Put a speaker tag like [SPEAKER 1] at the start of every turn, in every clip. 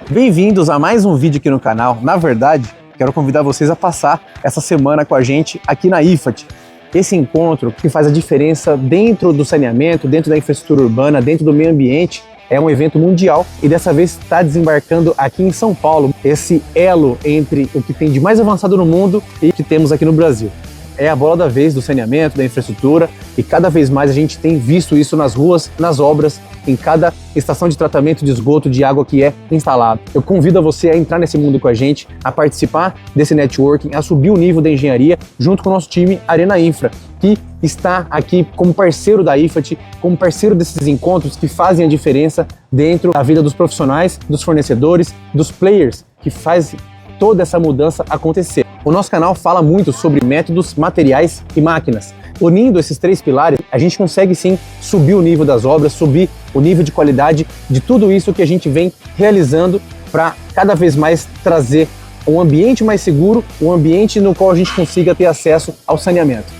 [SPEAKER 1] Bem-vindos a mais um vídeo aqui no canal. Na verdade, quero convidar vocês a passar essa semana com a gente aqui na IFAT. Esse encontro que faz a diferença dentro do saneamento, dentro da infraestrutura urbana, dentro do meio ambiente, é um evento mundial e dessa vez está desembarcando aqui em São Paulo, esse elo entre o que tem de mais avançado no mundo e o que temos aqui no Brasil. É a bola da vez do saneamento, da infraestrutura, e cada vez mais a gente tem visto isso nas ruas, nas obras, em cada estação de tratamento de esgoto de água que é instalada. Eu convido você a entrar nesse mundo com a gente, a participar desse networking, a subir o nível da engenharia junto com o nosso time Arena Infra, que está aqui como parceiro da IFAT, como parceiro desses encontros que fazem a diferença dentro da vida dos profissionais, dos fornecedores, dos players, que faz toda essa mudança acontecer. O nosso canal fala muito sobre métodos, materiais e máquinas. Unindo esses três pilares, a gente consegue sim subir o nível das obras, subir o nível de qualidade de tudo isso que a gente vem realizando para cada vez mais trazer um ambiente mais seguro, um ambiente no qual a gente consiga ter acesso ao saneamento.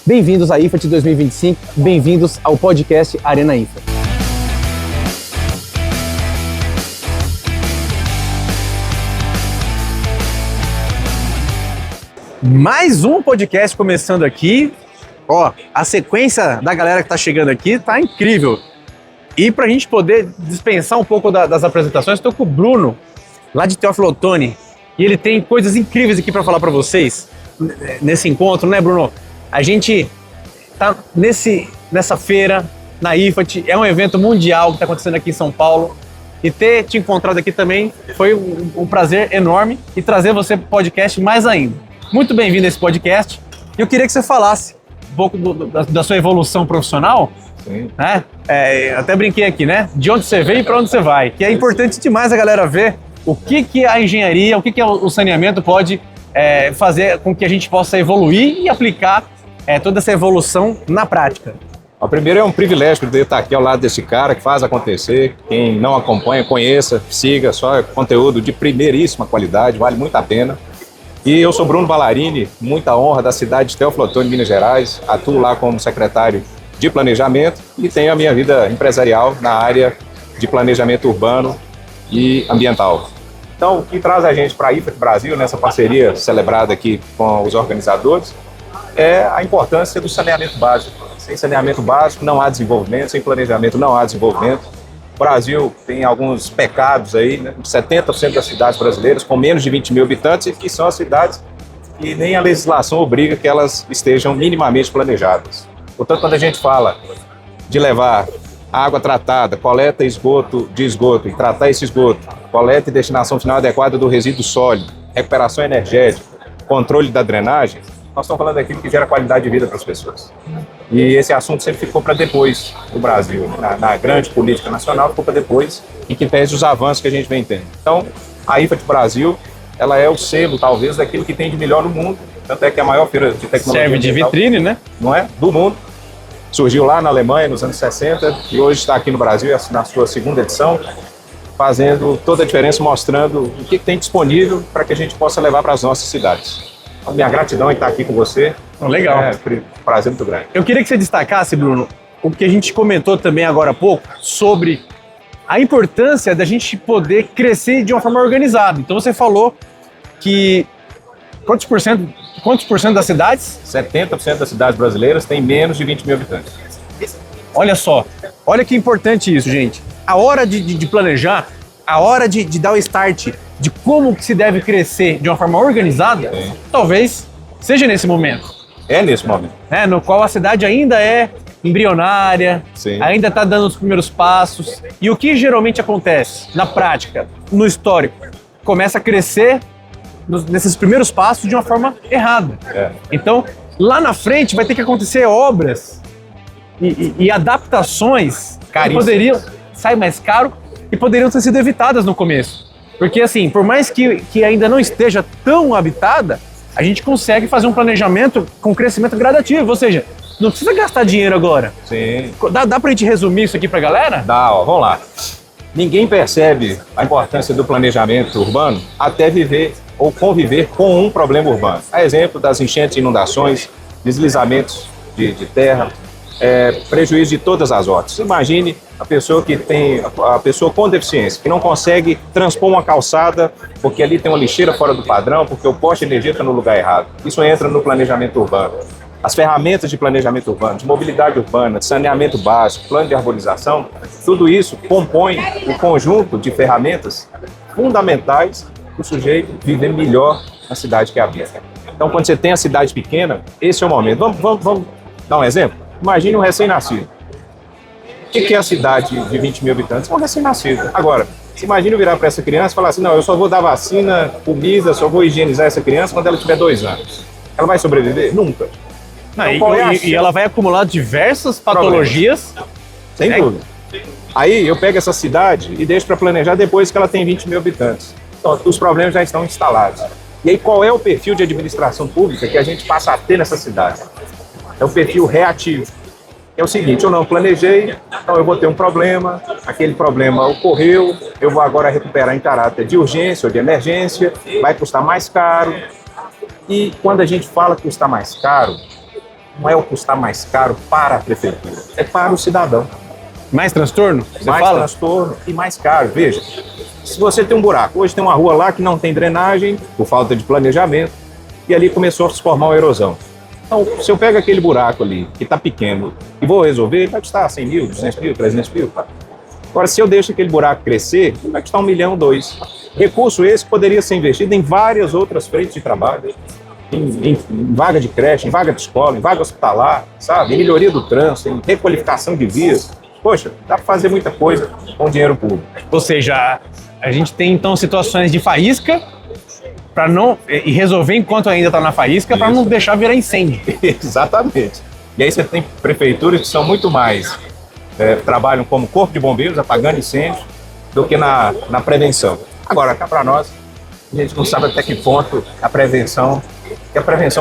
[SPEAKER 1] Bem-vindos à IFAT 2025, bem-vindos ao podcast Arena Infra. Mais um podcast começando aqui. Ó, a sequência da galera que tá chegando aqui tá incrível. E pra gente poder dispensar um pouco das apresentações, estou com o Bruno, lá de Teófilo Otoni. E ele tem coisas incríveis aqui para falar para vocês nesse encontro, né, Bruno? A gente tá nessa feira, na IFAT, é um evento mundial que está acontecendo aqui em São Paulo. E ter te encontrado aqui também foi um prazer enorme e trazer você pro podcast mais ainda. Muito bem-vindo a esse podcast. Eu queria que você falasse um pouco da sua evolução profissional.
[SPEAKER 2] Sim.
[SPEAKER 1] Né? Até brinquei aqui, né? De onde você veio e para onde você vai. Que é importante demais a galera ver o que a engenharia, o que o saneamento pode fazer com que a gente possa evoluir e aplicar toda essa evolução na prática.
[SPEAKER 2] O primeiro é um privilégio poder estar aqui ao lado desse cara que faz acontecer. Quem não acompanha, conheça, siga, só conteúdo de primeiríssima qualidade, vale muito a pena. E eu sou Bruno Ballarini, muita honra da cidade de Teófilo Otoni, Minas Gerais. Atuo lá como secretário de planejamento e tenho a minha vida empresarial na área de planejamento urbano e ambiental. Então, o que traz a gente para a IFAT Brasil, nessa parceria celebrada aqui com os organizadores, é a importância do saneamento básico. Sem saneamento básico não há desenvolvimento, sem planejamento não há desenvolvimento. O Brasil tem alguns pecados aí, né? 70% das cidades brasileiras com menos de 20 mil habitantes, e que são as cidades que nem a legislação obriga que elas estejam minimamente planejadas. Portanto, quando a gente fala de levar água tratada, coleta de esgoto e tratar esse esgoto, coleta e destinação final adequada do resíduo sólido, recuperação energética, controle da drenagem, nós estamos falando daquilo que gera qualidade de vida para as pessoas. E esse assunto sempre ficou para depois do Brasil, na grande política nacional, ficou para depois, em que pese os avanços que a gente vem tendo. Então, a IFAT Brasil, ela é o selo, talvez, daquilo que tem de melhor no mundo, tanto é que a maior feira de tecnologia
[SPEAKER 1] serve de vitrine, né?
[SPEAKER 2] Não é? Do mundo. Surgiu lá na Alemanha, nos anos 60, e hoje está aqui no Brasil, na sua segunda edição, fazendo toda a diferença, mostrando o que tem disponível para que a gente possa levar para as nossas cidades. Então, minha gratidão em estar aqui com você.
[SPEAKER 1] Legal.
[SPEAKER 2] É um prazer muito grande.
[SPEAKER 1] Eu queria que você destacasse, Bruno, o que a gente comentou também agora há pouco sobre a importância da gente poder crescer de uma forma organizada. Então você falou que quantos por cento das cidades?
[SPEAKER 2] 70% das cidades brasileiras têm menos de 20 mil habitantes.
[SPEAKER 1] Olha só, olha que importante isso, gente. A hora de planejar, a hora de dar o start de como que se deve crescer de uma forma organizada, talvez seja nesse momento.
[SPEAKER 2] É nesse momento.
[SPEAKER 1] No qual a cidade ainda é embrionária,
[SPEAKER 2] Sim.
[SPEAKER 1] ainda está dando os primeiros passos. E o que geralmente acontece na prática, no histórico? Começa a crescer nesses primeiros passos de uma forma errada. Então, lá na frente vai ter que acontecer obras e adaptações que poderiam sair mais caro e poderiam ter sido evitadas no começo. Porque assim, por mais que ainda não esteja tão habitada, a gente consegue fazer um planejamento com crescimento gradativo, ou seja, não precisa gastar dinheiro agora.
[SPEAKER 2] Sim.
[SPEAKER 1] Dá pra gente resumir isso aqui pra galera?
[SPEAKER 2] Dá, vamos lá. Ninguém percebe a importância do planejamento urbano até viver ou conviver com um problema urbano. A exemplo das enchentes e inundações, deslizamentos de terra, prejuízo de todas as ordens. Imagine a pessoa com deficiência, que não consegue transpor uma calçada porque ali tem uma lixeira fora do padrão, porque o poste de energia está no lugar errado. Isso entra no planejamento urbano. As ferramentas de planejamento urbano, de mobilidade urbana, de saneamento básico, plano de arborização, tudo isso compõe um conjunto de ferramentas fundamentais para o sujeito viver melhor na cidade que habita. Então, quando você tem a cidade pequena, esse é o momento. Vamos dar um exemplo? Imagine um recém-nascido. O que é a cidade de 20 mil habitantes? É um recém-nascido. Agora, você imagina virar para essa criança e falar assim, não, eu só vou dar vacina, comida, só vou higienizar essa criança quando ela tiver 2 anos. Ela vai sobreviver? Nunca.
[SPEAKER 1] Então, e ela vai acumular diversas patologias.
[SPEAKER 2] Sem dúvida. Aí eu pego essa cidade e deixo para planejar depois que ela tem 20 mil habitantes. Então, os problemas já estão instalados. E aí qual é o perfil de administração pública que a gente passa a ter nessa cidade? É o perfil reativo. É o seguinte, eu não planejei, então eu vou ter um problema, aquele problema ocorreu, eu vou agora recuperar em caráter de urgência ou de emergência, vai custar mais caro. E quando a gente fala custar mais caro, não é o custar mais caro para a prefeitura, é para o cidadão.
[SPEAKER 1] Mais transtorno? Você
[SPEAKER 2] mais
[SPEAKER 1] fala?
[SPEAKER 2] Transtorno e mais caro. Veja, se você tem um buraco, hoje tem uma rua lá que não tem drenagem, por falta de planejamento, e ali começou a se formar uma erosão. Então, se eu pego aquele buraco ali, que está pequeno, e vou resolver, ele vai custar 100 mil, 200 mil, 300 mil. Tá? Agora, se eu deixo aquele buraco crescer, ele vai custar 1 milhão, 2. Recurso esse que poderia ser investido em várias outras frentes de trabalho. Em vaga de creche, em vaga de escola, em vaga hospitalar, sabe? Em melhoria do trânsito, em requalificação de vias. Poxa, dá para fazer muita coisa com dinheiro público.
[SPEAKER 1] Ou seja, a gente tem então situações de faísca para não e resolver enquanto ainda está na faísca para não deixar virar incêndio.
[SPEAKER 2] Exatamente. E aí você tem prefeituras que são muito mais trabalham como corpo de bombeiros apagando incêndios do que na prevenção. Agora, cá para nós, a gente não sabe até que ponto a prevenção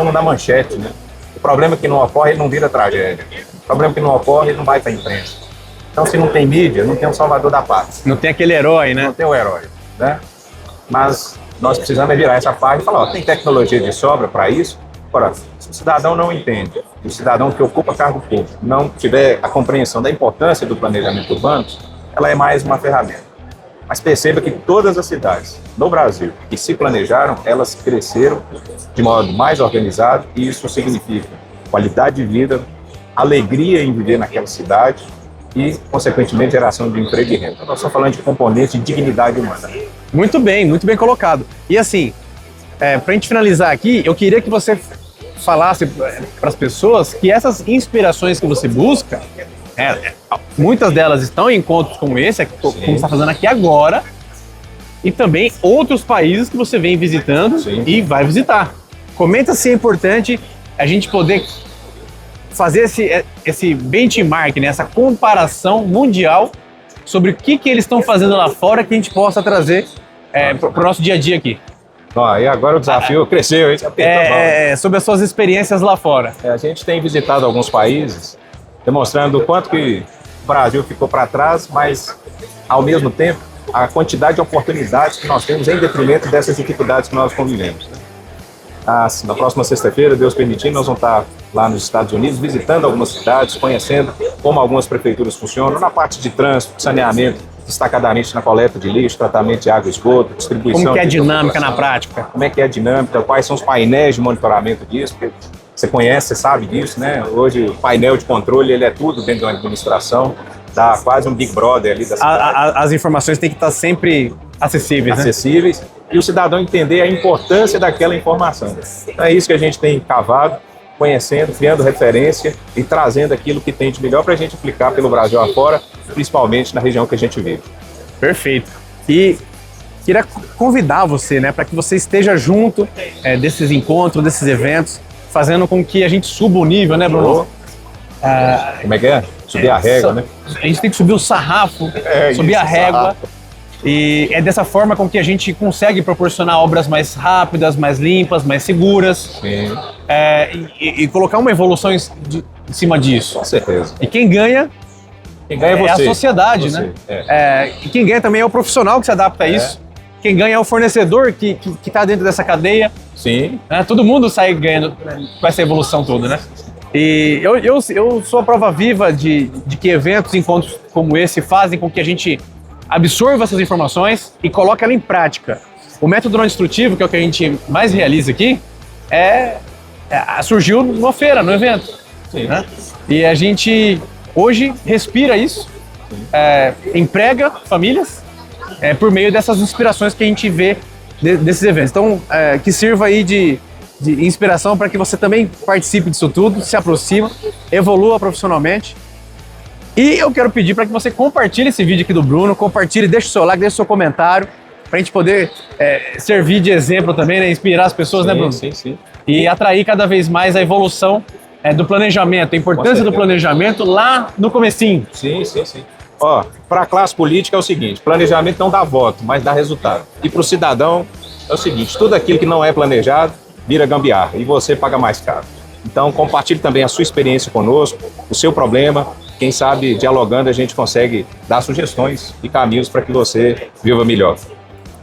[SPEAKER 2] não dá manchete, né? O problema que não ocorre, ele não vira tragédia. O problema que não ocorre, ele não vai para a imprensa. Então, se não tem mídia, não tem um salvador da pátria.
[SPEAKER 1] Não tem aquele herói, né?
[SPEAKER 2] Não tem o herói, né? Mas nós precisamos virar essa parte e falar, ó, tem tecnologia de sobra para isso. Agora, se o cidadão não entende, o cidadão que ocupa cargo público não tiver a compreensão da importância do planejamento urbano, ela é mais uma ferramenta. Mas perceba que todas as cidades no Brasil que se planejaram, elas cresceram de modo mais organizado e isso significa qualidade de vida, alegria em viver naquela cidade e, consequentemente, geração de emprego e renda. Nós estamos falando de componente de dignidade humana.
[SPEAKER 1] Muito bem colocado. E assim, para a gente finalizar aqui, eu queria que você falasse para as pessoas que essas inspirações que você busca, muitas delas estão em encontros como esse, como você está fazendo aqui agora, e também outros países que você vem visitando e vai visitar. Comenta se é importante a gente poder fazer esse benchmark, né, essa comparação mundial sobre o que eles estão fazendo lá fora que a gente possa trazer para o nosso dia a dia aqui.
[SPEAKER 2] E agora o desafio cresceu, hein?
[SPEAKER 1] Sobre as suas experiências lá fora.
[SPEAKER 2] A gente tem visitado alguns países demonstrando o quanto que o Brasil ficou para trás, mas, ao mesmo tempo, a quantidade de oportunidades que nós temos em detrimento dessas dificuldades que nós convivemos. Na próxima sexta-feira, Deus permitindo, nós vamos estar lá nos Estados Unidos, visitando algumas cidades, conhecendo como algumas prefeituras funcionam, na parte de trânsito, saneamento, destacadamente na coleta de lixo, tratamento de água e esgoto, distribuição...
[SPEAKER 1] Como que é a dinâmica na prática?
[SPEAKER 2] Como é que é a dinâmica, quais são os painéis de monitoramento disso, porque você conhece, você sabe disso, né? Hoje o painel de controle, ele é tudo dentro de uma administração, dá quase um Big Brother ali da cidade.
[SPEAKER 1] As informações têm que estar sempre acessíveis,
[SPEAKER 2] né? E o cidadão entender a importância daquela informação. Então é isso que a gente tem cavado, conhecendo, criando referência e trazendo aquilo que tem de melhor para a gente aplicar pelo Brasil afora, principalmente na região que a gente vive.
[SPEAKER 1] Perfeito. E queria convidar você, né, para que você esteja junto desses encontros, desses eventos, fazendo com que a gente suba o nível, né, Bruno?
[SPEAKER 2] Como é que é? Subir a régua, né?
[SPEAKER 1] A gente tem que subir o sarrafo, subir a régua. Sarrafo. E é dessa forma com que a gente consegue proporcionar obras mais rápidas, mais limpas, mais seguras.
[SPEAKER 2] Sim.
[SPEAKER 1] E colocar uma evolução em cima disso.
[SPEAKER 2] Com certeza.
[SPEAKER 1] E quem ganha
[SPEAKER 2] é você.
[SPEAKER 1] A sociedade, né? E quem ganha também é o profissional que se adapta a isso. Quem ganha é o fornecedor que está dentro dessa cadeia.
[SPEAKER 2] Sim.
[SPEAKER 1] Todo mundo sai ganhando com essa evolução toda, né? E eu sou a prova viva de que eventos, encontros como esse fazem com que a gente absorva essas informações e coloque ela em prática. O método não destrutivo, que é o que a gente mais realiza aqui, surgiu numa feira, no evento.
[SPEAKER 2] Sim.
[SPEAKER 1] Né? E a gente hoje respira isso, emprega famílias por meio dessas inspirações que a gente vê desses eventos. Então, que sirva aí de inspiração para que você também participe disso tudo, se aproxima, evolua profissionalmente. E eu quero pedir para que você compartilhe esse vídeo aqui do Bruno, compartilhe, deixe o seu like, deixe o seu comentário, para a gente poder servir de exemplo também, né? Inspirar as pessoas, né, Bruno?
[SPEAKER 2] Sim.
[SPEAKER 1] E atrair cada vez mais a evolução do planejamento, a importância do planejamento lá no comecinho.
[SPEAKER 2] Sim. Ó, para a classe política é o seguinte, planejamento não dá voto, mas dá resultado. E para o cidadão é o seguinte, tudo aquilo que não é planejado vira gambiarra e você paga mais caro. Então compartilhe também a sua experiência conosco, o seu problema. Quem sabe dialogando a gente consegue dar sugestões e caminhos para que você viva melhor.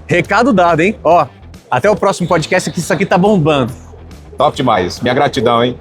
[SPEAKER 1] Recado dado, hein? Ó, até o próximo podcast que isso aqui tá bombando.
[SPEAKER 2] Top demais. Minha gratidão, hein?